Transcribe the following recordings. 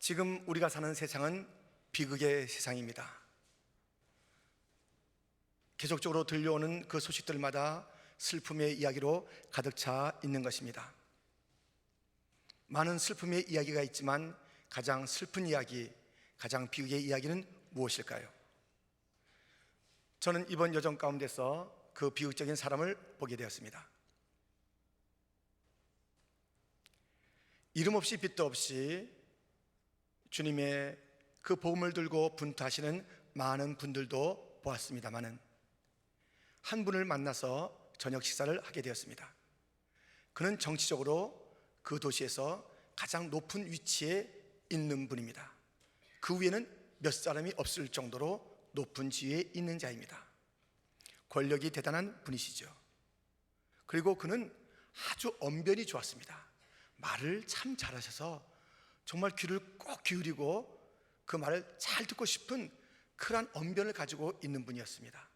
지금 우리가 사는 세상은 비극의 세상입니다. 계속적으로 들려오는 그 소식들마다 슬픔의 이야기로 가득 차 있는 것입니다. 많은 슬픔의 이야기가 있지만 가장 슬픈 이야기, 가장 비극의 이야기는 무엇일까요? 저는 이번 여정 가운데서 그 비극적인 사람을 보게 되었습니다. 이름 없이 빚도 없이 주님의 그 복음을 들고 분투하시는 많은 분들도 보았습니다마는 한 분을 만나서 저녁 식사를 하게 되었습니다. 그는 정치적으로 그 도시에서 가장 높은 위치에 있는 분입니다. 그 위에는 몇 사람이 없을 정도로 높은 지위에 있는 자입니다. 권력이 대단한 분이시죠. 그리고 그는 아주 언변이 좋았습니다. 말을 참 잘하셔서 정말 귀를 꼭 기울이고 그 말을 잘 듣고 싶은 그러한 언변을 가지고 있는 분이었습니다.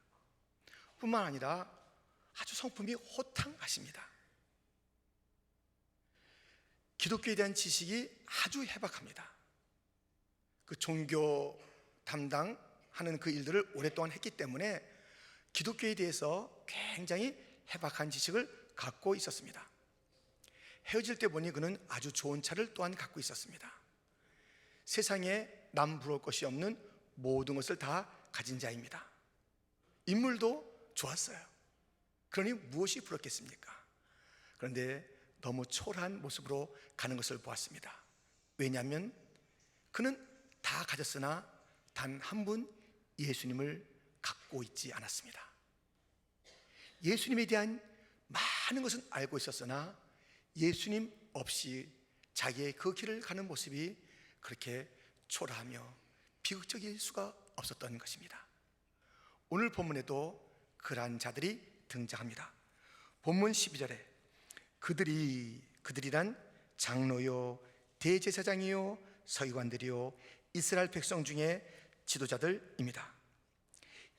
뿐만 아니라 아주 성품이 호탕하십니다. 기독교에 대한 지식이 아주 해박합니다. 그 종교 담당하는 그 일들을 오랫동안 했기 때문에 기독교에 대해서 굉장히 해박한 지식을 갖고 있었습니다. 헤어질 때 보니 그는 아주 좋은 차를 또한 갖고 있었습니다. 세상에 남 부러울 것이 없는 모든 것을 다 가진 자입니다. 인물도 좋았어요. 그러니 무엇이 부럽겠습니까? 그런데 너무 초라한 모습으로 가는 것을 보았습니다. 왜냐하면 그는 다 가졌으나 단 한 분 예수님을 갖고 있지 않았습니다. 예수님에 대한 많은 것은 알고 있었으나 예수님 없이 자기의 그 길을 가는 모습이 그렇게 초라하며 비극적일 수가 없었던 것입니다. 오늘 본문에도 그러한 자들이 등장합니다. 본문 12절에 그들이란 장로요, 대제사장이요, 서기관들이요, 이스라엘 백성 중에 지도자들입니다.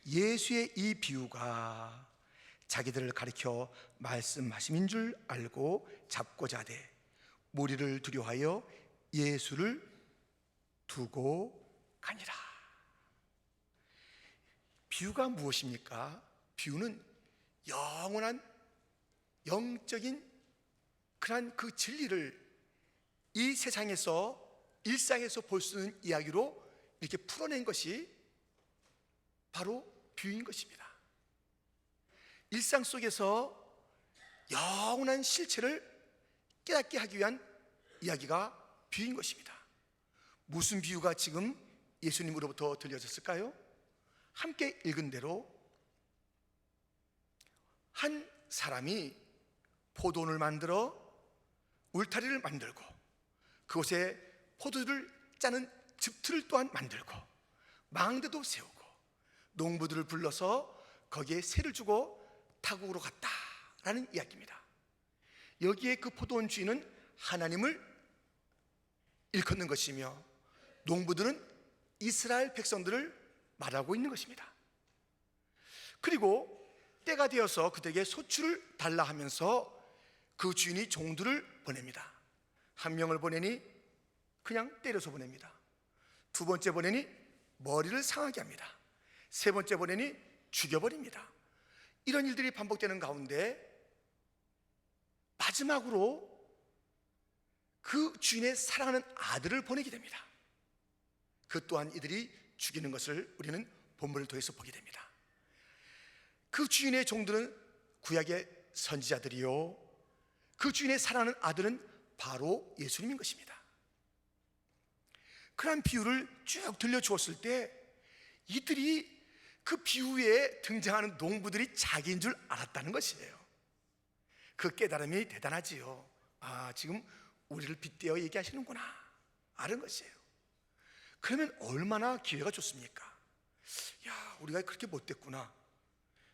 예수의 이 비유가 자기들을 가리켜 말씀하심인 줄 알고 잡고자 하되 무리를 두려워하여 예수를 두고 가니라. 비유가 무엇입니까? 비유는 영원한 영적인 그러한 그 진리를 이 세상에서 일상에서 볼 수 있는 이야기로 이렇게 풀어낸 것이 바로 비유인 것입니다. 일상 속에서 영원한 실체를 깨닫게 하기 위한 이야기가 비유인 것입니다. 무슨 비유가 지금 예수님으로부터 들려졌을까요? 함께 읽은 대로 한 사람이 포도원을 만들어 울타리를 만들고 그곳에 포도를 짜는 즙틀을 또한 만들고 망대도 세우고 농부들을 불러서 거기에 세를 주고 타국으로 갔다라는 이야기입니다. 여기에 그 포도원 주인은 하나님을 일컫는 것이며 농부들은 이스라엘 백성들을 말하고 있는 것입니다. 그리고 때가 되어서 그들에게 소출을 달라 하면서 그 주인이 종들을 보냅니다. 한 명을 보내니 그냥 때려서 보냅니다. 두 번째 보내니 머리를 상하게 합니다. 세 번째 보내니 죽여버립니다. 이런 일들이 반복되는 가운데 마지막으로 그 주인의 사랑하는 아들을 보내게 됩니다. 그 또한 이들이 죽이는 것을 우리는 본문을 통해서 보게 됩니다. 그 주인의 종들은 구약의 선지자들이요, 그 주인의 사랑하는 아들은 바로 예수님인 것입니다. 그런 비유를 쭉 들려주었을 때 이들이 그 비유에 등장하는 농부들이 자기인 줄 알았다는 것이에요. 그 깨달음이 대단하지요. 아, 지금 우리를 빗대어 얘기하시는구나, 아는 것이에요. 그러면 얼마나 기회가 좋습니까? 야, 우리가 그렇게 못됐구나.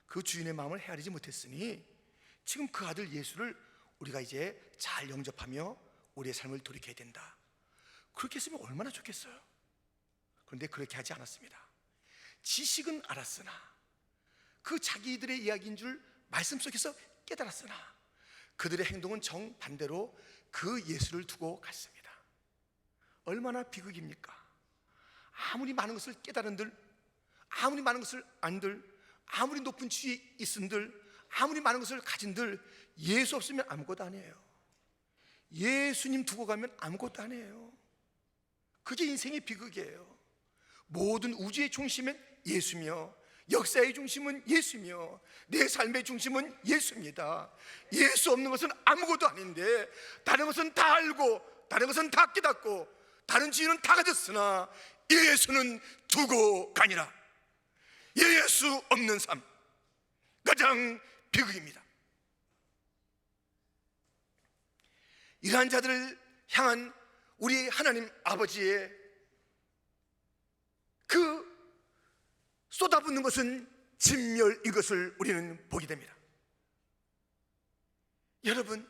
그 주인의 마음을 헤아리지 못했으니 지금 그 아들 예수를 우리가 이제 잘 영접하며 우리의 삶을 돌이켜야 된다. 그렇게 했으면 얼마나 좋겠어요. 그런데 그렇게 하지 않았습니다. 지식은 알았으나 그 자기들의 이야기인 줄 말씀 속에서 깨달았으나 그들의 행동은 정반대로 그 예수를 두고 갔습니다. 얼마나 비극입니까? 아무리 많은 것을 깨달은들, 아무리 많은 것을 안들, 아무리 높은 지위에 있은들, 아무리 많은 것을 가진들, 예수 없으면 아무것도 아니에요. 예수님 두고 가면 아무것도 아니에요. 그게 인생의 비극이에요. 모든 우주의 중심은 예수며, 역사의 중심은 예수며, 내 삶의 중심은 예수입니다. 예수 없는 것은 아무것도 아닌데, 다른 것은 다 알고, 다른 것은 다 깨닫고, 다른 지위는 다 가졌으나 예수는 두고 가니라. 예수 없는 삶, 가장 비극입니다. 이러한 자들을 향한 우리 하나님 아버지의 그 쏟아붓는 것은 진멸인 것을 우리는 보게 됩니다. 여러분,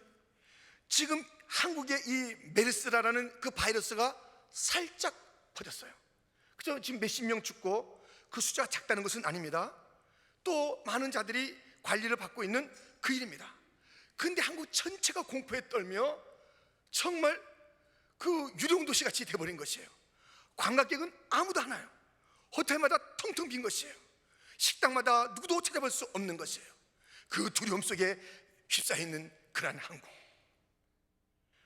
지금 한국에 이 메르스라는 그 바이러스가 살짝 퍼졌어요. 그죠? 지금 몇십 명 죽고 그 숫자가 작다는 것은 아닙니다. 또 많은 자들이 관리를 받고 있는 그 일입니다. 그런데 한국 전체가 공포에 떨며 정말 그 유령도시 같이 돼버린 것이에요. 관광객은 아무도 안 와요. 호텔마다 텅텅 빈 것이에요. 식당마다 누구도 찾아볼 수 없는 것이에요. 그 두려움 속에 휩싸여 있는 그러한 한국.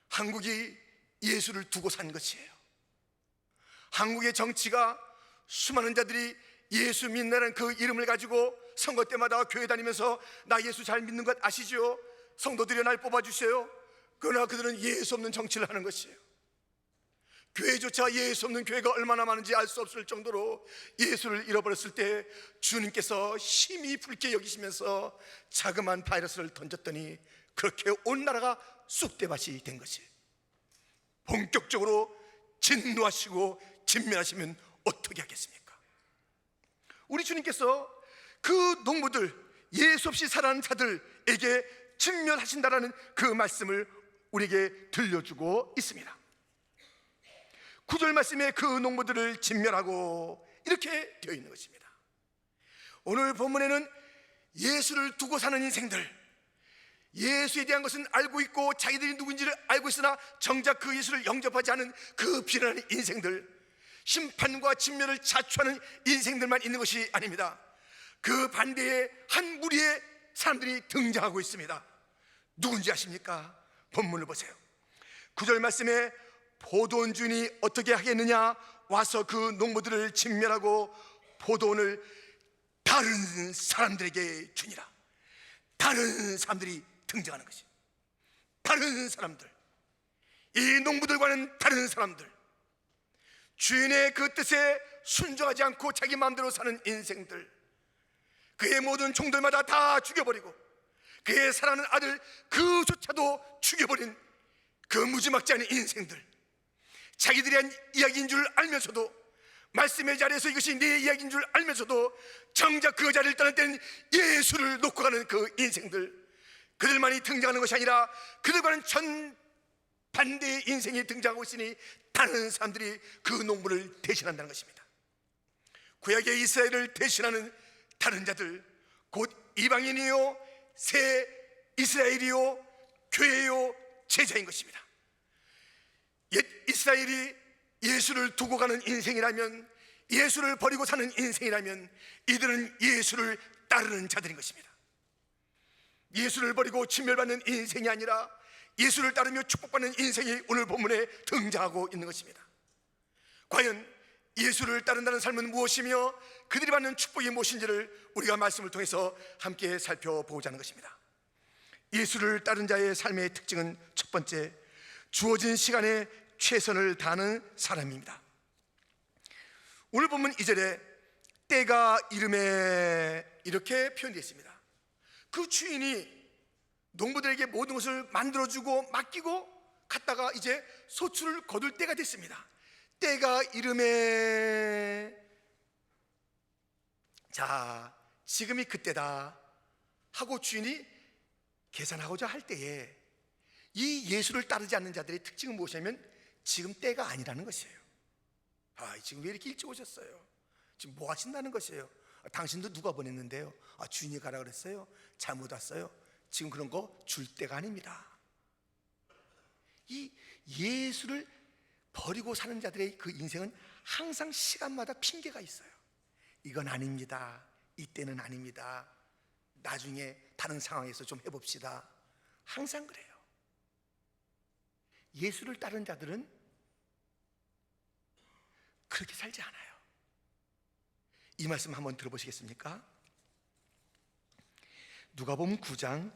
한국이 예수를 두고 산 것이에요. 한국의 정치가 수많은 자들이 예수 믿는다는 그 이름을 가지고 선거 때마다 교회 다니면서 나 예수 잘 믿는 것 아시죠? 성도들이 날 뽑아주세요. 그러나 그들은 예수 없는 정치를 하는 것이에요. 교회조차 예수 없는 교회가 얼마나 많은지 알 수 없을 정도로 예수를 잃어버렸을 때 주님께서 심히 붉게 여기시면서 자그마한 바이러스를 던졌더니 그렇게 온 나라가 쑥대밭이 된 것이에요. 본격적으로 진노하시고 진멸하시면 어떻게 하겠습니까? 우리 주님께서 그 농부들, 예수 없이 살아가는 자들에게 진멸하신다라는 그 말씀을 우리에게 들려주고 있습니다. 9절 말씀에 그 농부들을 진멸하고 이렇게 되어 있는 것입니다. 오늘 본문에는 예수를 두고 사는 인생들, 예수에 대한 것은 알고 있고 자기들이 누군지를 알고 있으나 정작 그 예수를 영접하지 않은 그 비난하는 인생들, 심판과 진멸을 자초하는 인생들만 있는 것이 아닙니다. 그 반대에 한 무리의 사람들이 등장하고 있습니다. 누군지 아십니까? 본문을 보세요. 9절 말씀에 포도원 주인이 어떻게 하겠느냐, 와서 그 농부들을 진멸하고 포도원을 다른 사람들에게 주니라. 다른 사람들이 등장하는 것이에요. 다른 사람들, 이 농부들과는 다른 사람들, 주인의 그 뜻에 순종하지 않고 자기 마음대로 사는 인생들, 그의 모든 종들마다 다 죽여버리고 그의 사랑하는 아들 그조차도 죽여버린 그 무지막지 않은 인생들, 자기들이 한 이야기인 줄 알면서도, 말씀의 자리에서 이것이 내 이야기인 줄 알면서도 정작 그 자리를 떠날 때는 예수를 놓고 가는 그 인생들, 그들만이 등장하는 것이 아니라 그들과는 전반대의 인생이 등장하고 있으니 다른 사람들이 그 농부를 대신한다는 것입니다. 구약의 이스라엘을 대신하는 다른 자들, 곧 이방인이요, 새 이스라엘이요, 교회요, 제자인 것입니다. 옛 이스라엘이 예수를 두고 가는 인생이라면, 예수를 버리고 사는 인생이라면 이들은 예수를 따르는 자들인 것입니다. 예수를 버리고 진멸받는 인생이 아니라 예수를 따르며 축복받는 인생이 오늘 본문에 등장하고 있는 것입니다. 과연 예수를 따른다는 삶은 무엇이며 그들이 받는 축복이 무엇인지를 우리가 말씀을 통해서 함께 살펴보고자 하는 것입니다. 예수를 따른 자의 삶의 특징은 첫 번째, 주어진 시간에 최선을 다하는 사람입니다. 오늘 본문 2절에 때가 이름에 이렇게 표현되어 있습니다. 그 주인이 농부들에게 모든 것을 만들어주고 맡기고 갔다가 이제 소출을 거둘 때가 됐습니다. 때가 이름에, 자, 지금이 그때다 하고 주인이 계산하고자 할 때에 이 예수를 따르지 않는 자들의 특징은 무엇이냐면 지금 때가 아니라는 것이에요. 지금 왜 이렇게 일찍 오셨어요? 지금 뭐 하신다는 것이에요? 당신도 누가 보냈는데요? 주인이 가라 그랬어요? 잘못 왔어요? 지금 그런 거 줄 때가 아닙니다. 이 예수를 버리고 사는 자들의 그 인생은 항상 시간마다 핑계가 있어요. 이건 아닙니다. 이때는 아닙니다. 나중에 다른 상황에서 좀 해봅시다. 항상 그래요. 예수를 따르는 자들은 그렇게 살지 않아요. 이 말씀 한번 들어보시겠습니까? 누가복음 9장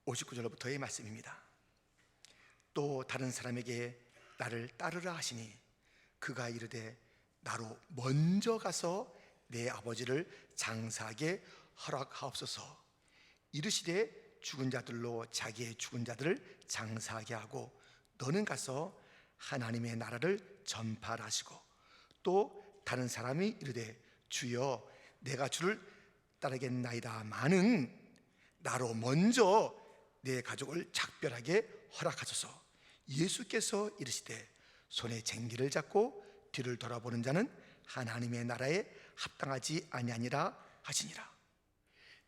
59절부터의 말씀입니다. 또 다른 사람에게 나를 따르라 하시니 그가 이르되 나로 먼저 가서 내 아버지를 장사하게 허락하옵소서. 이르시되 죽은 자들로 자기의 죽은 자들을 장사하게 하고 너는 가서 하나님의 나라를 전파하시고. 또 다른 사람이 이르되 주여 내가 주를 따르겠나이다마는 나로 먼저 내 가족을 작별하게 허락하소서. 예수께서 이르시되 손에 쟁기를 잡고 뒤를 돌아보는 자는 하나님의 나라에 합당하지 아니하니라 하시니라.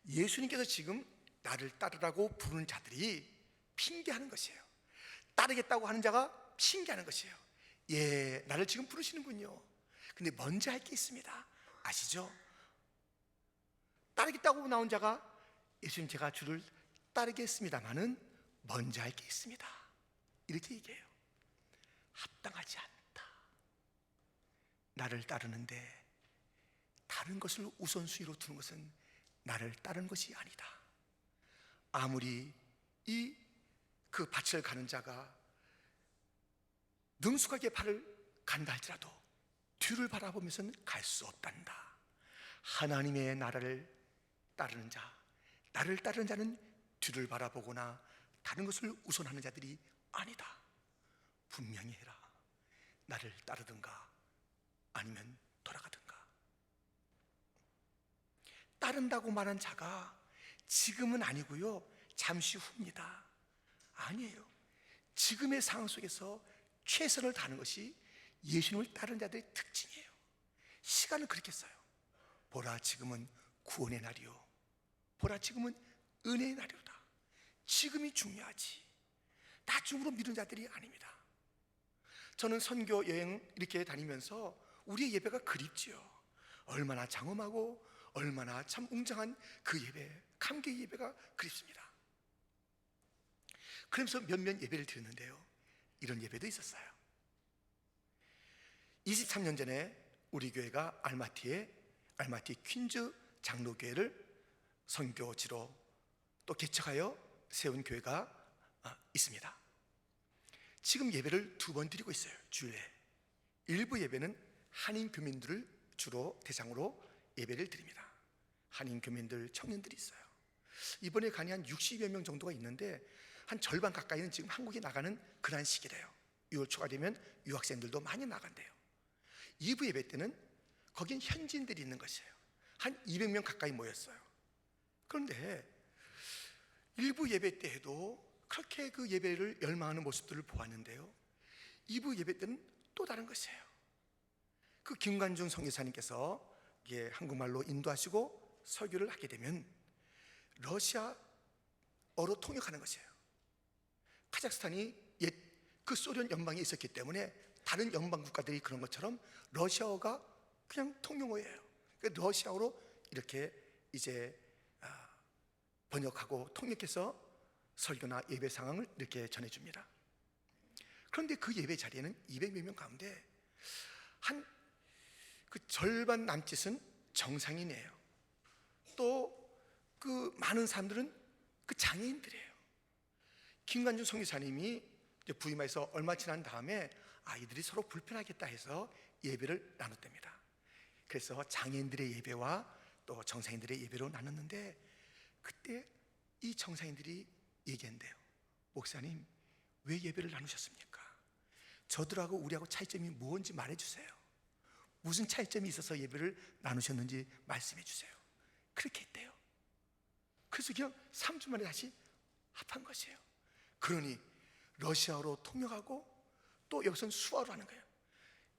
예수님께서 지금 나를 따르라고 부르는 자들이 핑계하는 것이에요. 따르겠다고 하는 자가 핑계하는 것이에요. 예, 나를 지금 부르시는군요. 근데 먼저 할 게 있습니다. 아시죠? 따르겠다고 나온 자가 예수님 제가 주를 따르겠습니다마는 먼저 할 게 있습니다. 이렇게 얘기해요. 합당하지 않다. 나를 따르는데 다른 것을 우선순위로 두는 것은 나를 따르는 것이 아니다. 아무리 그 밭을 가는 자가 능숙하게 발을 간다 할지라도 뒤를 바라보면서는 갈 수 없단다. 하나님의 나라를 따르는 자, 나를 따르는 자는 뒤를 바라보거나 다른 것을 우선하는 자들이 아니다. 분명히 해라. 나를 따르든가 아니면 돌아가든가. 따른다고 말한 자가 지금은 아니고요, 잠시 후입니다. 아니에요. 지금의 상황 속에서 최선을 다하는 것이 예수님을 따르는 자들의 특징이에요. 시간을 그렇게 써요. 보라 지금은 구원의 날이요, 보라 지금은 은혜의 날이로다. 지금이 중요하지 나중으로 미루는 자들이 아닙니다. 저는 선교 여행 이렇게 다니면서 우리의 예배가 그립지요. 얼마나 장엄하고 얼마나 참 웅장한 그 예배, 감격의 예배가 그립습니다. 그러면서 몇몇 예배를 드렸는데요, 이런 예배도 있었어요. 23년 전에 우리 교회가 알마티 퀸즈 장로교회를 선교지로 또 개척하여 세운 교회가 있습니다. 지금 예배를 2번 드리고 있어요. 주일에 일부 예배는 한인 교민들을 주로 대상으로 예배를 드립니다. 한인 교민들, 청년들이 있어요. 이번에 간이 한 60여 명 정도가 있는데 한 절반 가까이는 지금 한국에 나가는 그런 시기래요. 6월 초가 되면 유학생들도 많이 나간대요. 2부 예배 때는 거긴 현지인들이 있는 것이에요. 한 200명 가까이 모였어요. 그런데 1부 예배 때에도 그렇게 그 예배를 열망하는 모습들을 보았는데요, 2부 예배 때는 또 다른 것이에요. 그 김관중 선교사님께서 한국말로 인도하시고 설교를 하게 되면 러시아어로 통역하는 것이에요. 카자흐스탄이 옛 그 소련 연방에 있었기 때문에 다른 연방 국가들이 그런 것처럼 러시아어가 그냥 통용어예요. 러시아어로 이렇게 이제 번역하고 통역해서 설교나 예배 상황을 이렇게 전해줍니다. 그런데 그 예배 자리에는 200몇 명 가운데 한 그 절반 남짓은 정상인이에요. 또 그 많은 사람들은 그 장애인들이에요. 김관준 선교사님이 부임해서 얼마 지난 다음에 아이들이 서로 불편하겠다 해서 예배를 나눴답니다. 그래서 장애인들의 예배와 또 정상인들의 예배로 나눴는데 그때 이 정상인들이 얘기한대요. 목사님, 왜 예배를 나누셨습니까? 저들하고 우리하고 차이점이 뭔지 말해주세요. 무슨 차이점이 있어서 예배를 나누셨는지 말씀해 주세요. 그렇게 했대요. 그래서 그냥 3주 만에 다시 합한 것이에요. 그러니 러시아어로 통역하고 또 여기서는 수어로 하는 거예요.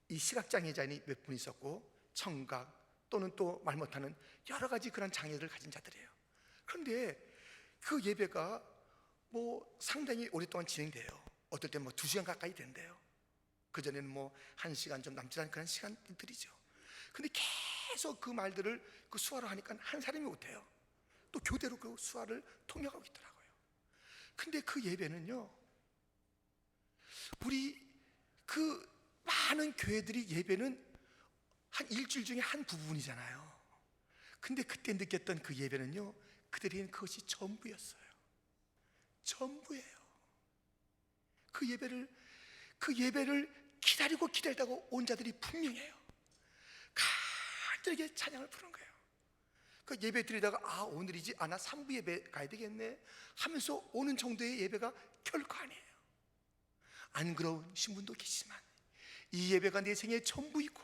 이 시각장애자인이 몇 분 있었고 청각 또는 또 말 못하는 여러 가지 그런 장애를 가진 자들이에요. 그런데 그 예배가 상당히 오랫동안 진행돼요. 어떨 때 2시간 가까이 된대요. 그전에는 뭐 1시간 좀 남지 않은 그런 시간들이죠. 근데 계속 그 말들을 그 수화로 하니까 한 사람이 못해요. 또 교대로 그 수화를 통역하고 있더라고요. 근데 그 예배는요, 우리 그 많은 교회들이 예배는 한 일주일 중에 한 부분이잖아요. 근데 그때 느꼈던 그 예배는요, 그들에게는 그것이 전부였어요. 전부예요. 그 예배를 기다리다가 온 자들이 분명해요. 간절하게 찬양을 부르는 거예요. 그 예배 드리다가 오늘이지, 나 3부 예배 가야 되겠네 하면서 오는 정도의 예배가 결코 아니에요. 안 그러신 분도 계시지만 이 예배가 내 생의 전부이고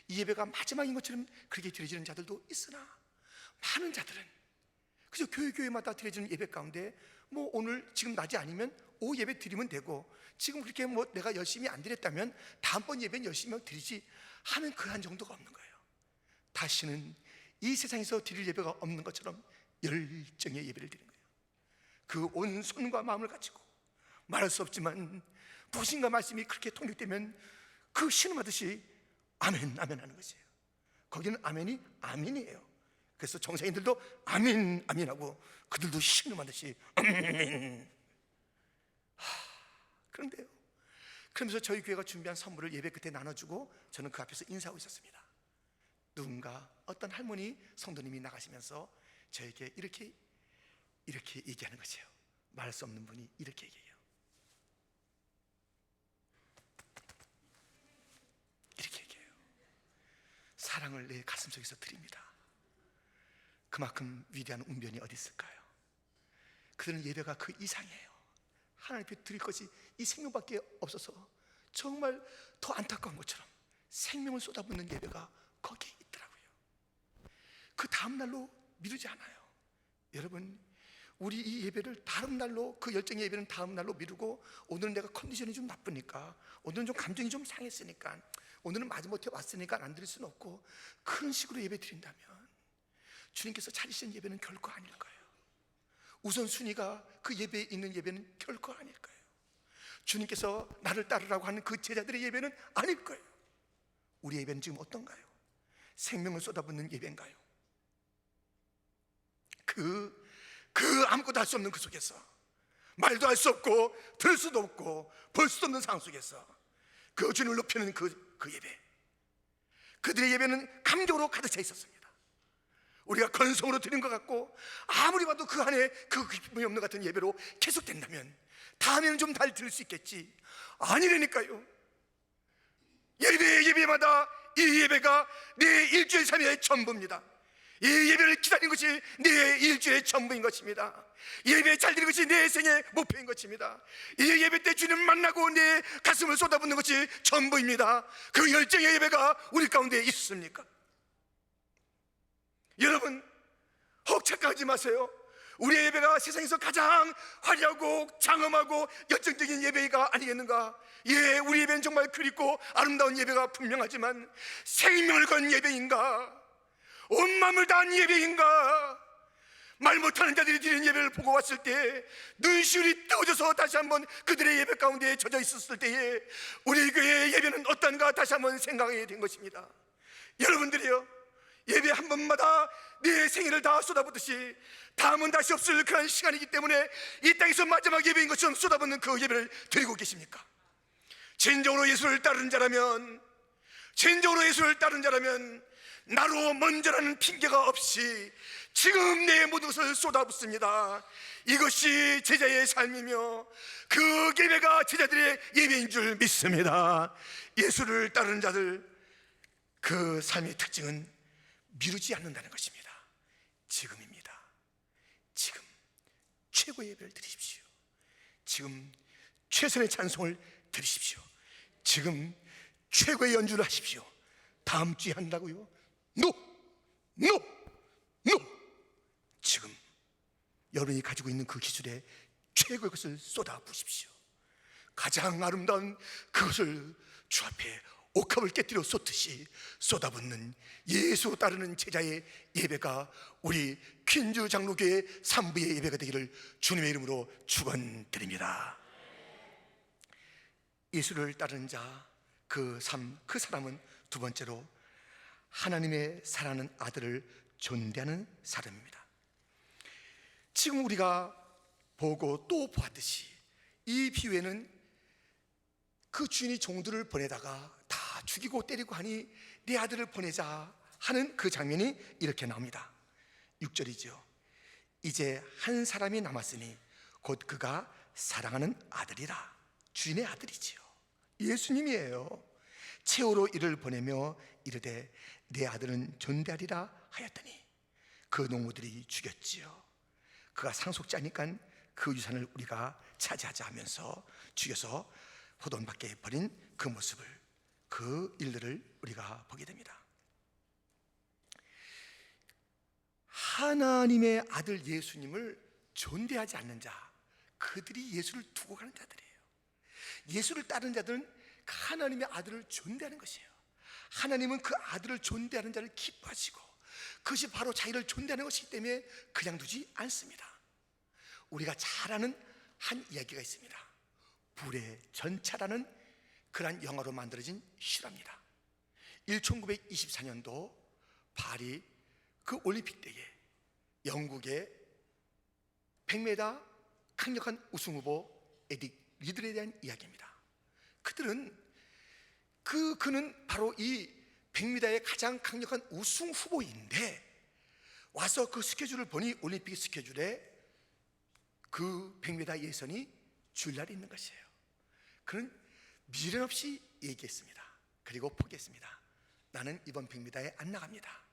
이 예배가 마지막인 것처럼 그렇게 드려지는 자들도 있으나, 많은 자들은 그저 교회마다 드려지는 예배 가운데 뭐 오늘 지금 낮이 아니면 오후 예배 드리면 되고, 지금 그렇게 뭐 내가 열심히 안 드렸다면 다음번 예배는 열심히 드리지 하는 그한 정도가 없는 거예요. 다시는 이 세상에서 드릴 예배가 없는 것처럼 열정의 예배를 드리는 거예요. 그 온 손과 마음을 가지고 말할 수 없지만 무엇인가 말씀이 그렇게 통역되면 그 신음하듯이 아멘 아멘 하는 것이에요. 거기는 아멘이 아멘이에요. 그래서 정상인들도 아멘 아멘하고 그들도 신음하듯이 아멘. 그런데요, 그러면서 저희 교회가 준비한 선물을 예배 끝에 나눠주고 저는 그 앞에서 인사하고 있었습니다. 누군가 어떤 할머니 성도님이 나가시면서 저에게 이렇게 얘기하는 것이에요. 말할 수 없는 분이 이렇게 얘기해요. 이렇게 얘기해요. 사랑을 내 가슴속에서 드립니다. 그만큼 위대한 운변이 어디 있을까요? 그들은 예배가 그 이상이에요. 하나님 앞에 드릴 것이 이 생명밖에 없어서 정말 더 안타까운 것처럼 생명을 쏟아붓는 예배가 거기에 있더라고요. 그 다음 날로 미루지 않아요. 여러분, 우리 이 예배를 다음 날로, 그 열정의 예배는 다음 날로 미루고, 오늘은 내가 컨디션이 좀 나쁘니까, 오늘은 좀 감정이 좀 상했으니까, 오늘은 마지못해 왔으니까 안 드릴 수는 없고, 그런 식으로 예배 드린다면 주님께서 차리신 예배는 결코 아닐 거예요. 우선순위가 그 예배에 있는 예배는 결코 아닐 거예요. 주님께서 나를 따르라고 하는 그 제자들의 예배는 아닐 거예요. 우리 예배는 지금 어떤가요? 생명을 쏟아붓는 예배인가요? 그 아무것도 할 수 없는 그 속에서, 말도 할 수 없고 들을 수도 없고 볼 수도 없는 상황 속에서 그 주님을 높이는 그 예배, 그들의 예배는 감격으로 가득 차 있었습니다. 우리가 건성으로 드린 것 같고 아무리 봐도 그 안에 그 기쁨이 없는 것 같은 예배로 계속된다면 다음에는 좀 잘 들을 수 있겠지. 아니라니까요. 예배마다 이 예배가 내 일주일 삶의 전부입니다. 이 예배를 기다리는 것이 내 일주일의 전부인 것입니다. 예배 잘 드리는 것이 내 생의 목표인 것입니다. 이 예배 때 주님 만나고 내 가슴을 쏟아붓는 것이 전부입니다. 그 열정의 예배가 우리 가운데 있습니까? 여러분, 혹 착각하지 마세요. 우리의 예배가 세상에서 가장 화려하고 장엄하고 열정적인 예배가 아니겠는가? 예, 우리 예배는 정말 그립고 아름다운 예배가 분명하지만 생명을 건 예배인가? 온 마음을 다한 예배인가? 말 못하는 자들이 드리는 예배를 보고 왔을 때 눈시울이 뜨거워져서 다시 한번 그들의 예배 가운데 젖어 있었을 때에 우리 교회의 예배는 어떤가 다시 한번 생각하게 된 것입니다. 여러분들이요, 예배 한 번마다 내 생애를 다 쏟아붓듯이 다음은 다시 없을 그런 시간이기 때문에 이 땅에서 마지막 예배인 것처럼 쏟아붓는 그 예배를 드리고 계십니까? 진정으로 예수를 따르는 자라면, 나로 먼저라는 핑계가 없이 지금 내 모든 것을 쏟아붓습니다. 이것이 제자의 삶이며 그 예배가 제자들의 예배인 줄 믿습니다. 예수를 따르는 자들, 그 삶의 특징은 미루지 않는다는 것입니다. 지금입니다. 지금 최고의 예배를 드리십시오. 지금 최선의 찬송을 드리십시오. 지금 최고의 연주를 하십시오. 다음 주에 한다고요? No! 지금 여러분이 가지고 있는 그 기술에 최고의 것을 쏟아부으십시오. 가장 아름다운 그것을 주 앞에 옥합을 깨뜨려 쏟듯이 쏟아붓는 예수 따르는 제자의 예배가 우리 퀸즈 장로교회 3부의 예배가 되기를 주님의 이름으로 축원드립니다. 예수를 따르는 자, 그 사람은 두 번째로 하나님의 사랑하는 아들을 존대하는 사람입니다. 지금 우리가 보고 또 보았듯이 이 비유에는 그 주인이 종들을 보내다가 다 죽이고 때리고 하니 내 아들을 보내자 하는 그 장면이 이렇게 나옵니다. 6절이죠. 이제 한 사람이 남았으니 곧 그가 사랑하는 아들이라. 주인의 아들이지요. 예수님이에요. 최후로 이를 보내며 이르되 내 아들은 존대하리라 하였더니 그 농부들이 죽였지요. 그가 상속자니까 그 유산을 우리가 차지하자 하면서 죽여서 호돈 밖에 버린 그 모습을, 그 일들을 우리가 보게 됩니다. 하나님의 아들 예수님을 존대하지 않는 자, 그들이 예수를 두고 가는 자들이에요. 예수를 따르는 자들은 하나님의 아들을 존대하는 것이에요. 하나님은 그 아들을 존대하는 자를 기뻐하시고 그것이 바로 자기를 존대하는 것이기 때문에 그냥 두지 않습니다. 우리가 잘 아는 한 이야기가 있습니다. 불의 전차라는 그러한 영화로 만들어진 실화입니다. 1924년도 파리 그 올림픽 때에 영국의 100m 강력한 우승 후보 에릭 리들에 대한 이야기입니다. 그는 바로 이 100m의 가장 강력한 우승 후보인데 와서 그 스케줄을 보니 올림픽 스케줄에 그 100m 예선이 주일날이 있는 것이에요. 그는 미련 없이 얘기했습니다. 그리고 포기했습니다. 나는 이번 100m에 안 나갑니다.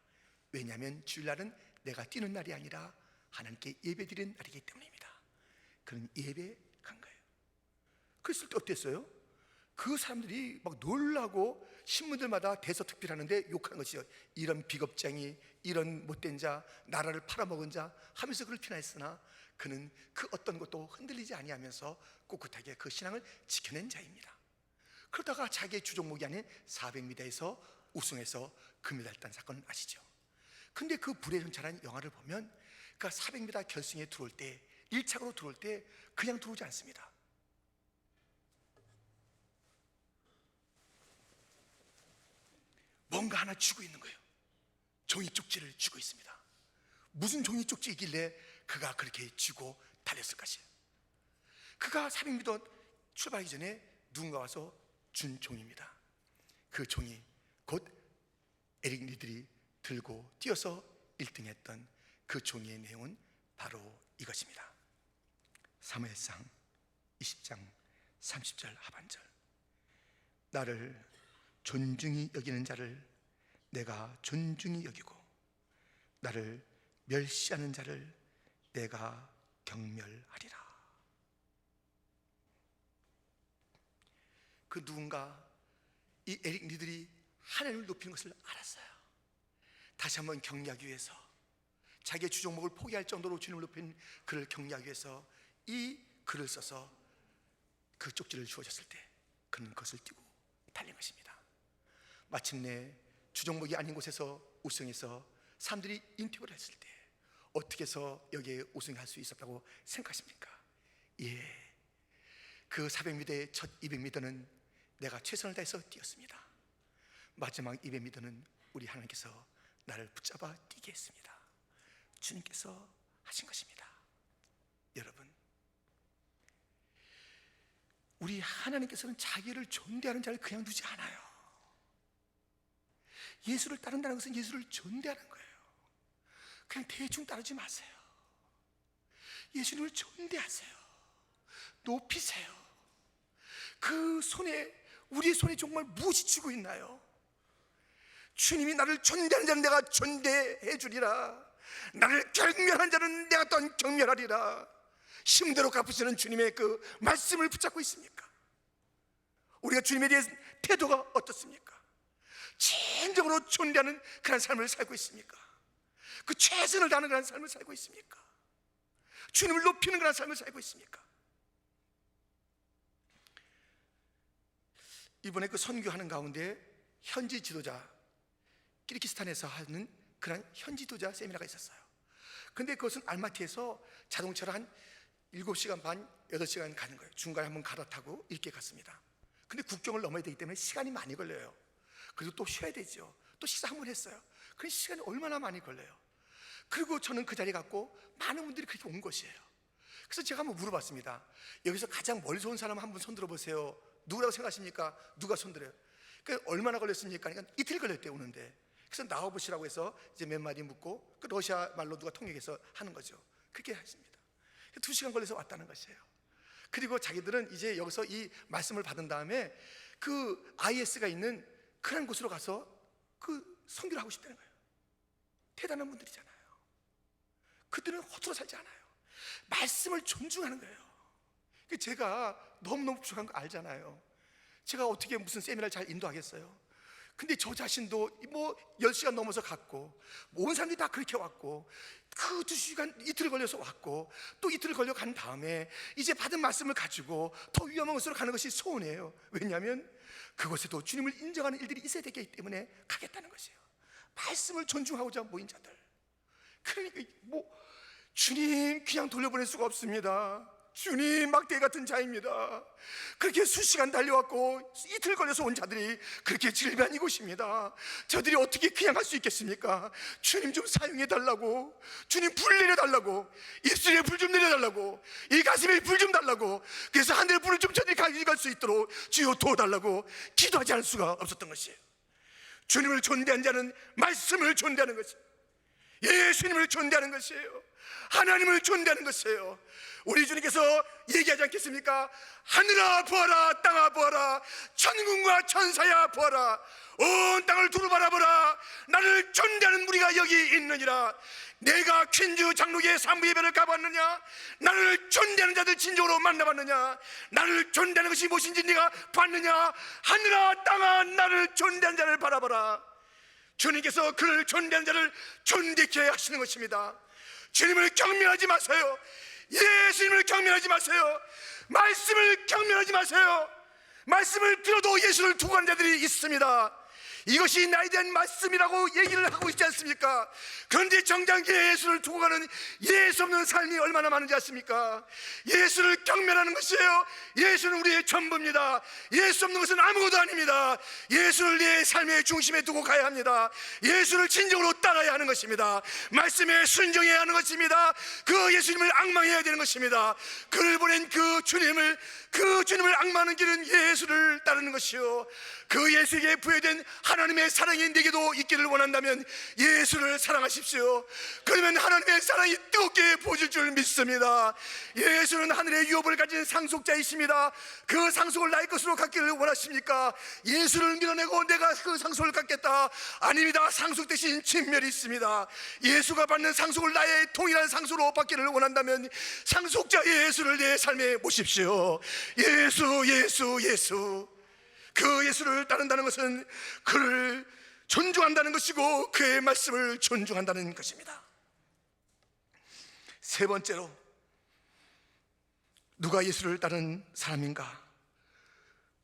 왜냐하면 주일날은 내가 뛰는 날이 아니라 하나님께 예배드리는 날이기 때문입니다. 그는 예배 간 거예요. 그랬을 때 어땠어요? 그 사람들이 막 놀라고 신문들마다 대서특필하는데 욕하는 것이요. 이런 비겁쟁이, 이런 못된 자, 나라를 팔아먹은 자 하면서 그를 비난했으나 그는 그 어떤 것도 흔들리지 아니하면서 꿋꿋하게 그 신앙을 지켜낸 자입니다. 그러다가 자기의 주종목이 아닌 400m에서 우승해서 금메달 딴 사건 아시죠? 근데 그 불의 전차라는 영화를 보면 그 400m 결승에 들어올 때 1착으로 들어올 때 그냥 들어오지 않습니다. 뭔가 하나 쥐고 있는 거예요. 종이 쪽지를 쥐고 있습니다. 무슨 종이 쪽지이길래 그가 그렇게 쥐고 달렸을 것이에요. 그가 400m 출발하기 전에 누군가 와서 준 종입니다. 그 종이 곧 에릭 리들이 들고 뛰어서 1등했던 그 종이의 내용은 바로 이것입니다. 사무엘상 20장 30절 하반절. 나를 존중히 여기는 자를 내가 존중히 여기고 나를 멸시하는 자를 내가 경멸하리라. 그 누군가 이 에릭 리들이 하나님을 높이는 것을 알았어요. 다시 한번 격려하기 위해서 자기의 주종목을 포기할 정도로 주님을 높인 그를 격려하기 위해서 이 글을 써서 그 쪽지를 주어졌을 때 그는 그것을 띄고 달린 것입니다. 마침내 주종목이 아닌 곳에서 우승해서 사람들이 인터뷰를 했을 때 어떻게 해서 여기에 우승할 수 있었다고 생각하십니까? 예, 그 400m의 첫 200m는 내가 최선을 다해서 뛰었습니다. 마지막 200m는 우리 하나님께서 나를 붙잡아 뛰게 했습니다. 주님께서 하신 것입니다. 여러분, 우리 하나님께서는 자기를 존대하는 자를 그냥 두지 않아요. 예수를 따른다는 것은 예수를 존대하는 거예요. 그냥 대충 따르지 마세요. 예수님을 존대하세요. 높이세요. 그 손에, 우리의 손에 정말 무엇이 쥐고 있나요? 주님이 나를 존대하는 자는 내가 존대해 주리라. 나를 경멸하는 자는 내가 또한 경멸하리라. 힘대로 갚으시는 주님의 그 말씀을 붙잡고 있습니까? 우리가 주님에 대한 태도가 어떻습니까? 진정으로 존대하는 그런 삶을 살고 있습니까? 그 최선을 다하는 그런 삶을 살고 있습니까? 주님을 높이는 그런 삶을 살고 있습니까? 이번에 그 선교하는 가운데 현지 지도자, 키르기스탄에서 하는 그런 현지 지도자 세미나가 있었어요. 근데 그것은 알마티에서 자동차로 한 7시간 반, 8시간 가는 거예요. 중간에 한번 갈아타고 이렇게 갔습니다. 근데 국경을 넘어야 되기 때문에 시간이 많이 걸려요. 그리고 또 쉬어야 되죠. 또 식사 한 번 했어요. 그 시간이 얼마나 많이 걸려요. 그리고 저는 그 자리에 갔고 많은 분들이 그렇게 온 것이에요. 그래서 제가 한번 물어봤습니다. 여기서 가장 멀리서 온 사람 한 분 손 들어보세요. 누구라고 생각하십니까? 누가 손 들어요? 그러니까 얼마나 걸렸습니까? 그러니까 이틀 걸렸대요, 오는데. 그래서 나와보시라고 해서 이제 몇 마디 묻고 그 러시아 말로 누가 통역해서 하는 거죠. 그렇게 했습니다. 2시간 걸려서 왔다는 것이에요. 그리고 자기들은 이제 여기서 이 말씀을 받은 다음에 그 IS가 있는 그런 곳으로 가서 그 선교를 하고 싶다는 거예요. 대단한 분들이잖아요. 그들은 허투루 살지 않아요. 말씀을 존중하는 거예요. 제가 너무너무 부족한 거 알잖아요. 제가 어떻게 무슨 세미나를 잘 인도하겠어요? 근데 저 자신도 뭐 10시간 넘어서 갔고 온 사람들이 다 그렇게 왔고 그 2시간 이틀 걸려서 왔고 또 이틀 걸려 간 다음에 이제 받은 말씀을 가지고 더 위험한 곳으로 가는 것이 소원이에요. 왜냐하면 그곳에도 주님을 인정하는 일들이 있어야 되기 때문에 가겠다는 것이에요. 말씀을 존중하고자 모인 자들. 그러니까 뭐 주님 그냥 돌려보낼 수가 없습니다. 주님 막대 같은 자입니다. 그렇게 수시간 달려왔고 이틀 걸려서 온 자들이 그렇게 질비한 이곳입니다. 저들이 어떻게 그냥 할 수 있겠습니까? 주님 좀 사용해 달라고, 주님 불 내려달라고, 입술에 불 좀 내려달라고, 이 가슴에 불 좀 달라고, 그래서 하늘의 불을 좀 저들이 가져갈 수 있도록 주여 도와달라고 기도하지 않을 수가 없었던 것이에요. 주님을 존대한 자는 말씀을 존대하는 것이에요. 예수님을 존대하는 것이에요. 하나님을 존대하는 것이에요. 우리 주님께서 얘기하지 않겠습니까? 하늘아 보아라, 땅아 보아라, 천군과 천사야 보아라, 온 땅을 두루 바라보라. 나를 존대하는 무리가 여기 있느니라. 내가 퀸즈 장로교의 산부 예배를 가봤느냐? 나를 존대하는 자들 진정으로 만나봤느냐? 나를 존대하는 것이 무엇인지 네가 봤느냐? 하늘아 땅아 나를 존대하는 자를 바라보라. 주님께서 그를 존대하는 자를 존대케 하시는 것입니다. 주님을 경멸하지 마세요. 예수님을 경멸하지 마세요. 말씀을 경멸하지 마세요. 말씀을 들어도 예수를 두고 가는 자들이 있습니다. 이것이 나에 대한 말씀이라고 얘기를 하고 있지 않습니까? 그런데 정작 예수를 두고 가는 예수 없는 삶이 얼마나 많은지 아십니까? 예수를 경멸하는 것이에요. 예수는 우리의 전부입니다. 예수 없는 것은 아무것도 아닙니다. 예수를 내 삶의 중심에 두고 가야 합니다. 예수를 진정으로 따라야 하는 것입니다. 말씀에 순종해야 하는 것입니다. 그 예수님을 앙망해야 되는 것입니다. 그를 보낸 그 주님을 앙망하는 길은 예수를 따르는 것이요, 그 예수에게 부여된 하나님의 사랑이 내게도 있기를 원한다면 예수를 사랑하십시오. 그러면 하나님의 사랑이 뜨겁게 부어질 줄 믿습니다. 예수는 하늘의 유업을 가진 상속자이십니다. 그 상속을 나의 것으로 갖기를 원하십니까? 예수를 밀어내고 내가 그 상속을 갖겠다, 아닙니다. 상속 대신 진멸이 있습니다. 예수가 받는 상속을 나의 동일한 상속으로 받기를 원한다면 상속자 예수를 내 삶에 모십시오. 예수. 그 예수를 따른다는 것은 그를 존중한다는 것이고 그의 말씀을 존중한다는 것입니다. 세 번째로, 누가 예수를 따르는 사람인가?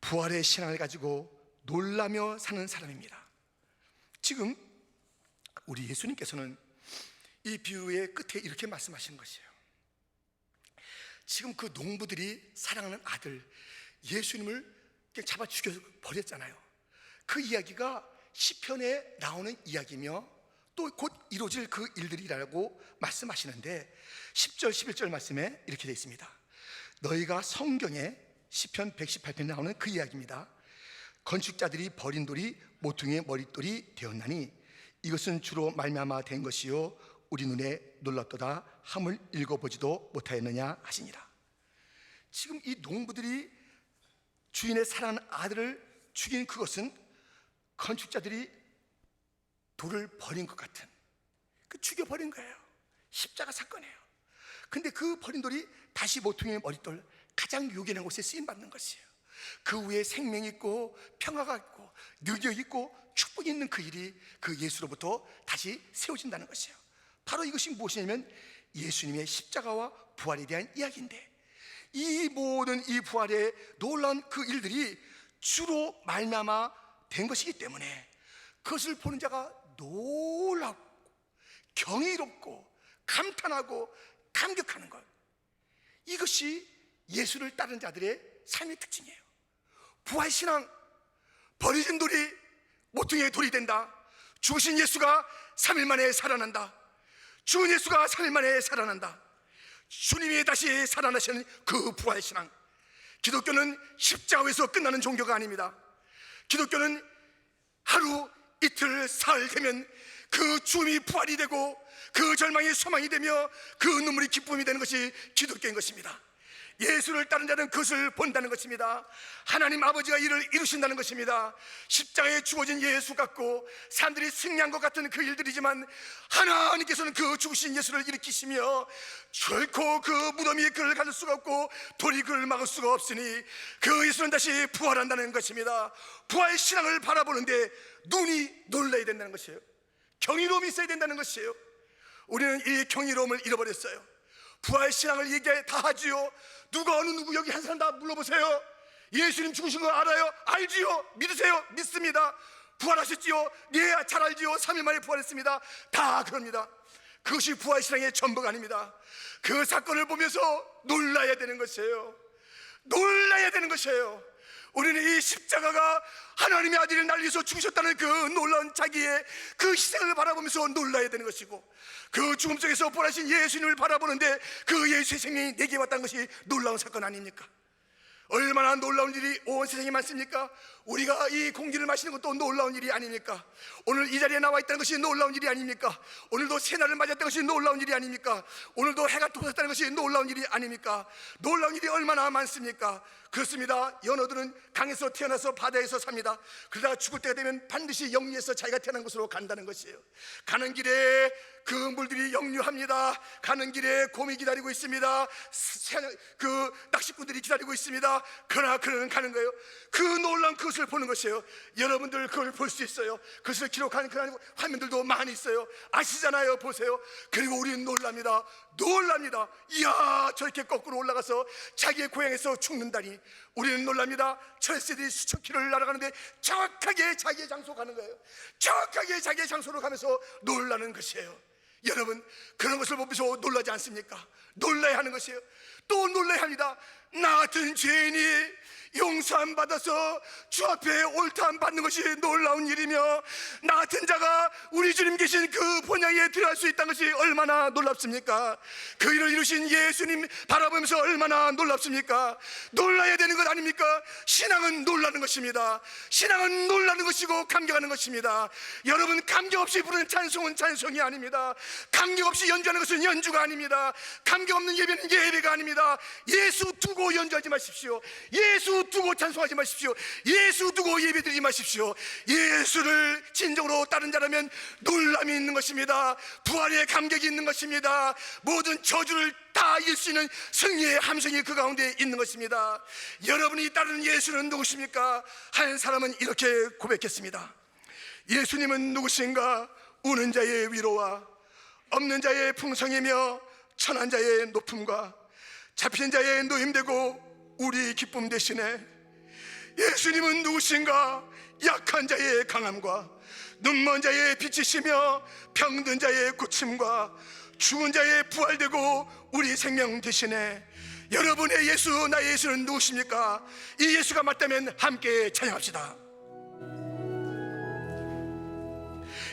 부활의 신앙을 가지고 놀라며 사는 사람입니다. 지금 우리 예수님께서는 이 비유의 끝에 이렇게 말씀하시는 것이에요. 지금 그 농부들이 사랑하는 아들 예수님을 잡아 죽여 버렸잖아요. 그 이야기가 시편에 나오는 이야기며 또 곧 이루어질 그 일들이라고 말씀하시는데 10절 11절 말씀에 이렇게 되어 있습니다. 너희가 성경에 시편 118편에 나오는 그 이야기입니다. 건축자들이 버린 돌이 모퉁이의 머릿돌이 되었나니 이것은 주로 말미암아 된 것이요 우리 눈에 놀랍도다 함을 읽어보지도 못하였느냐 하시니라. 지금 이 농부들이 주인의 사랑하는 아들을 죽인 그것은 건축자들이 돌을 버린 것 같은, 죽여버린 거예요. 십자가 사건이에요. 근데 그 버린 돌이 다시 모퉁이의 머릿돌, 가장 요긴한 곳에 쓰임받는 것이에요. 그 위에 생명이 있고 평화가 있고 능력이 있고 축복이 있는 그 일이 그 예수로부터 다시 세워진다는 것이에요. 바로 이것이 무엇이냐면 예수님의 십자가와 부활에 대한 이야기인데, 이 모든 이 부활의 놀라운 그 일들이 주로 말미암아 된 것이기 때문에 그것을 보는 자가 놀랍고 경이롭고 감탄하고 감격하는 것, 이것이 예수를 따르는 자들의 삶의 특징이에요. 부활신앙, 버려진 돌이 모퉁이의 돌이 된다. 죽으신 예수가 3일 만에 살아난다. 죽은 예수가 3일 만에 살아난다. 주님이 다시 살아나시는 그 부활신앙. 기독교는 십자가에서 끝나는 종교가 아닙니다. 기독교는 하루, 이틀, 사흘 되면 그 죽음이 부활이 되고 그 절망이 소망이 되며 그 눈물이 기쁨이 되는 것이 기독교인 것입니다. 예수를 따른 자는 그것을 본다는 것입니다. 하나님 아버지가 이를 이루신다는 것입니다. 십자가에 죽어진 예수 같고 사람들이 승리한 것 같은 그 일들이지만 하나님께서는 그 죽으신 예수를 일으키시며 결코 그 무덤이 그를 가질 수가 없고 돌이 그를 막을 수가 없으니 그 예수는 다시 부활한다는 것입니다. 부활 신앙을 바라보는데 눈이 놀라야 된다는 것이에요. 경이로움이 있어야 된다는 것이에요. 우리는 이 경이로움을 잃어버렸어요. 부활 신앙을 얘기해 다 하지요. 누가 어느 누구 여기 한 사람 다 물어보세요. 예수님 죽으신 거 알아요? 알지요? 믿으세요? 믿습니다. 부활하셨지요? 네, 잘 알지요? 3일 만에 부활했습니다. 다 그럽니다. 그것이 부활 신앙의 전부가 아닙니다. 그 사건을 보면서 놀라야 되는 것이에요. 놀라야 되는 것이에요. 우리는 이 십자가가 하나님의 아들이 날 위해서 죽으셨다는 그 놀라운 자기의 그 희생을 바라보면서 놀라야 되는 것이고, 그 죽음 속에서 부활하신 예수님을 바라보는데 그 예수의 생명이 내게 왔다는 것이 놀라운 사건 아닙니까? 얼마나 놀라운 일이 온 세상에 많습니까? 우리가 이 공기를 마시는 것도 놀라운 일이 아닙니까? 오늘 이 자리에 나와 있다는 것이 놀라운 일이 아닙니까? 오늘도 새날을 맞았다는 것이 놀라운 일이 아닙니까? 오늘도 해가 떠졌다는 것이 놀라운 일이 아닙니까? 놀라운 일이 얼마나 많습니까? 그렇습니다. 연어들은 강에서 태어나서 바다에서 삽니다. 그러다가 죽을 때가 되면 반드시 영리에서 자기가 태어난 곳으로 간다는 것이에요. 가는 길에 그 물들이 역류합니다. 가는 길에 곰이 기다리고 있습니다. 그 낚시꾼들이 기다리고 있습니다. 그러나 그는 가는 거예요. 그 놀라운 그것을 보는 것이에요. 여러분들 그걸 볼 수 있어요. 그것을 기록하는 그런 화면들도 많이 있어요. 아시잖아요. 보세요. 그리고 우리는 놀랍니다. 놀랍니다. 이야, 저렇게 거꾸로 올라가서 자기의 고향에서 죽는다니. 우리는 놀랍니다. 철새들이 수천 킬로를 날아가는데 정확하게 자기의 장소 가는 거예요. 정확하게 자기의 장소로 가면서 놀라는 것이에요. 여러분, 그런 것을 보면서 놀라지 않습니까? 놀라야 하는 것이에요. 또 놀라야 합니다. 나 같은 죄인이 용서함 받아서 주 앞에 옳다함 받는 것이 놀라운 일이며, 나 같은 자가 우리 주님 계신 그 본향에 들어갈 수 있다는 것이 얼마나 놀랍습니까? 그 일을 이루신 예수님 바라보면서 얼마나 놀랍습니까? 놀라야 되는 것 아닙니까? 신앙은 놀라는 것입니다. 신앙은 놀라는 것이고 감격하는 것입니다. 여러분, 감격 없이 부르는 찬송은 찬송이 아닙니다. 감격 없이 연주하는 것은 연주가 아닙니다. 감격 없는 예배는 예배가 아닙니다. 예수 두고 연주하지 마십시오. 예수 두고 찬송하지 마십시오. 예수 두고 예배드리지 마십시오. 예수를 진정으로 따른 자라면 놀람이 있는 것입니다. 부활의 감격이 있는 것입니다. 모든 저주를 다 이길 수 있는 승리의 함성이 그 가운데 있는 것입니다. 여러분이 따르는 예수는 누구십니까? 한 사람은 이렇게 고백했습니다. 예수님은 누구신가? 우는 자의 위로와 없는 자의 풍성이며 천한 자의 높음과 잡힌 자의 노임되고 우리 기쁨 대신에. 예수님은 누구신가? 약한 자의 강함과 눈먼 자의 빛이시며 병든 자의 고침과 죽은 자의 부활되고 우리 생명 대신에. 여러분의 예수, 나의 예수는 누구십니까? 이 예수가 맞다면 함께 찬양합시다.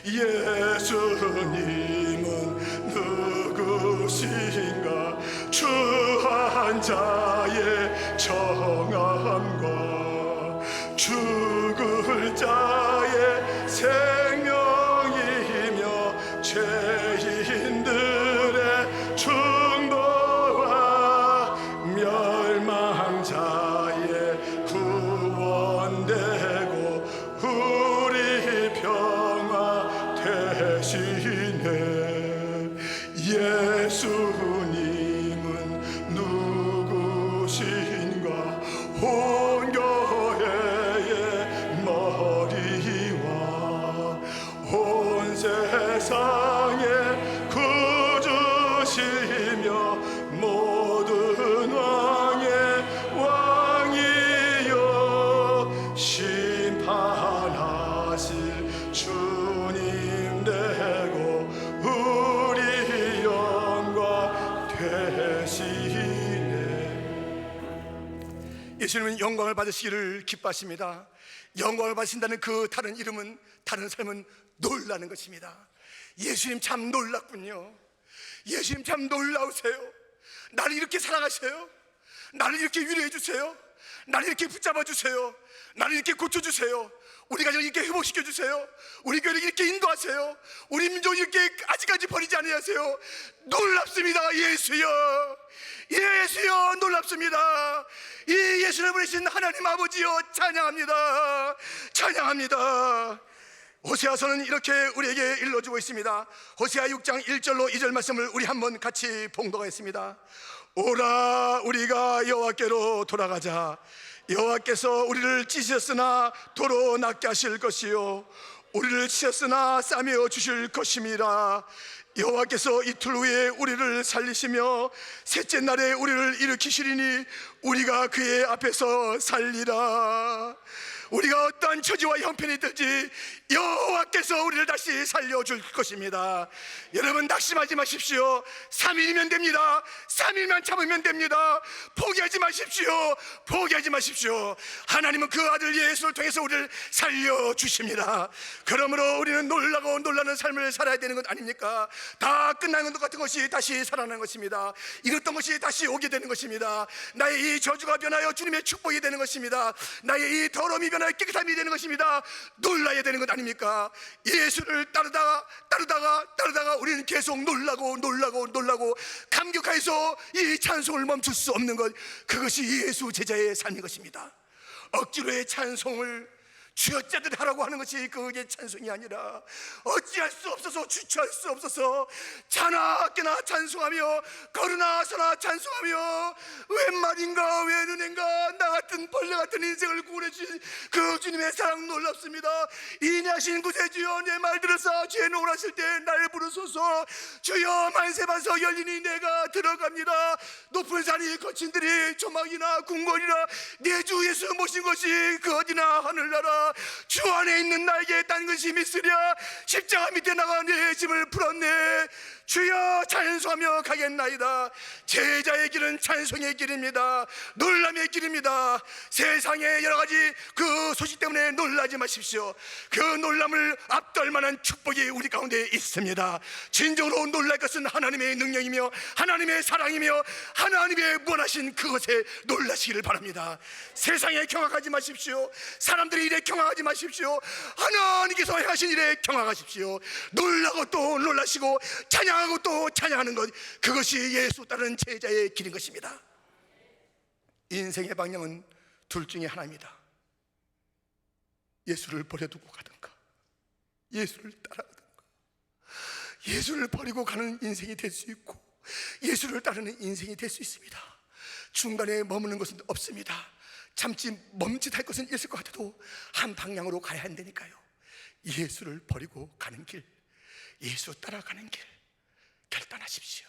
예수님은 누구신가? 추한 자의 정함과 죽을 자의 생명이며 죄인들의 중보와 멸망자의 구원되고 우리 평화 되시네. 예수님은 누구신가? 온 교회의 머리와 온 세상의 구주시며 모든 왕의 왕이요 심판하실 주님 되고 우리 영광 예수님은 영광을 받으시기를 기뻐하십니다. 영광을 받으신다는 그 다른 이름은, 다른 삶은 놀라는 것입니다. 예수님 참 놀랍군요. 예수님 참 놀라우세요. 나를 이렇게 사랑하세요. 나를 이렇게 위로해 주세요. 나를 이렇게 붙잡아 주세요. 나를 이렇게 고쳐주세요. 우리 가정을 이렇게 회복시켜주세요. 우리 교회를 이렇게 인도하세요. 우리 민족을 이렇게 아직까지 버리지 않으세요. 놀랍습니다. 예수여, 예수여, 놀랍습니다. 이 예수를 보내신 하나님 아버지여, 찬양합니다. 찬양합니다. 호세아서는 이렇게 우리에게 일러주고 있습니다. 호세아 6장 1절로 2절 말씀을 우리 한번 같이 봉독하겠습니다. 오라, 우리가 여호와께로 돌아가자. 여호와께서 우리를 찢으셨으나 도로 낫게 하실 것이요, 우리를 치셨으나 싸매어 주실 것임이라. 여호와께서 이틀 후에 우리를 살리시며 셋째 날에 우리를 일으키시리니 우리가 그의 앞에서 살리라. 우리가 어떠한 처지와 형편이 들지 여호와께서 우리를 다시 살려줄 것입니다. 여러분, 낙심하지 마십시오. 3일이면 됩니다. 3일만 참으면 됩니다. 포기하지 마십시오. 포기하지 마십시오. 하나님은 그 아들 예수를 통해서 우리를 살려주십니다. 그러므로 우리는 놀라고 놀라는 삶을 살아야 되는 것 아닙니까? 다 끝나는 것 같은 것이 다시 살아나는 것입니다. 잃었던 것이 다시 오게 되는 것입니다. 나의 이 저주가 변하여 주님의 축복이 되는 것입니다. 나의 이 더러움이 변하여 깨끗함이 되는 것입니다. 놀라야 되는 것 아닙니까? 예수를 따르다가 우리는 계속 놀라고 감격해서 이 찬송을 멈출 수 없는 것, 그것이 예수 제자의 삶인 것입니다. 억지로의 찬송을 쥐어짜듯 하라고 하는 것이 그게 찬송이 아니라 어찌할 수 없어서, 주체할 수 없어서 자나깨나 찬송하며 거르나서나 찬송하며 웬 말인가 웬 은혜인가 나 같은 벌레 같은 인생을 구원해 주신 그 주님의 사랑 놀랍습니다. 인하신 구세주여, 내 말 들으사 죄 노하실 때 날 부르소서. 주여, 만세반석 열리니 내가 들어갑니다. 높은 산이 거친 들이 조막이나 궁궐이라 내 주 예수 모신 것이 그 어디나 하늘나라. 주 안에 있는 나에게 딴 것이 미쓰랴. 십자가 밑에 나가 내 짐을 풀었네. 주여, 찬송하며 가겠나이다. 제자의 길은 찬송의 길입니다. 놀람의 길입니다. 세상의 여러 가지 그 소식 때문에 놀라지 마십시오. 그 놀람을 앞돌 만한 축복이 우리 가운데 있습니다. 진정으로 놀랄 것은 하나님의 능력이며 하나님의 사랑이며 하나님의 원하신 그것에 놀라시기를 바랍니다. 세상에 경악하지 마십시오. 사람들의 일에 경악하지 마십시오. 하나님께서 하신 일에 경악하십시오. 놀라고 또 놀라시고 찬양하고 또 찬양하는 것, 그것이 예수 따르는 제자의 길인 것입니다. 인생의 방향은 둘 중에 하나입니다. 예수를 버려두고 가든가 예수를 따라가든가. 예수를 버리고 가는 인생이 될 수 있고 예수를 따르는 인생이 될 수 있습니다. 중간에 머무는 것은 없습니다. 잠시 멈칫할 것은 있을 것 같아도 한 방향으로 가야 한다니까요. 예수를 버리고 가는 길, 예수 따라가는 길 결단하십시오.